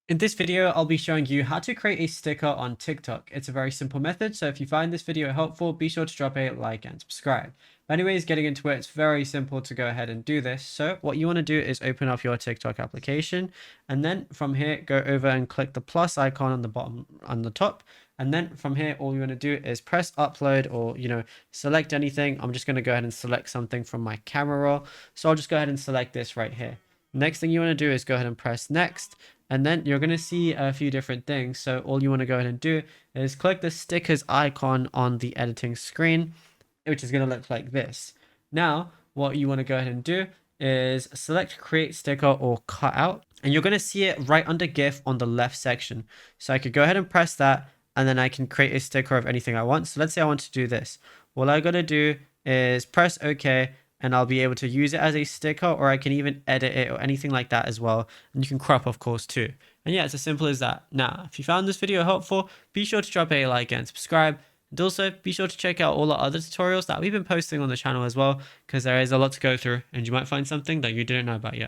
In this video, I'll be showing you how to create a sticker on TikTok. It's a very simple method, so if you find this video helpful, be sure to drop a like and subscribe. But anyways, getting into it, it's very simple to go ahead and do this. So what you want to do is open up your TikTok application, and then from here, go over and click the plus icon on the bottom, on the top. And then from here, all you want to do is press upload or, select anything. I'm just going to go ahead and select something from my camera roll. So I'll just go ahead and select this right here. Next thing you want to do is go ahead and press next. And then you're going to see a few different things. So all you want to go ahead and do is click the stickers icon on the editing screen, which is going to look like this. Now, what you want to go ahead and do is select create sticker or cut out. And you're going to see it right under GIF on the left section. So I could go ahead and press that, and then I can create a sticker of anything I want. So let's say I want to do this. All I got to do is press OK, and I'll be able to use it as a sticker, or I can even edit it or anything like that as well. And you can crop, of course, too. And yeah, it's as simple as that. Now, if you found this video helpful, be sure to drop a like and subscribe. And also be sure to check out all our other tutorials that we've been posting on the channel as well, because there is a lot to go through and you might find something that you didn't know about yet.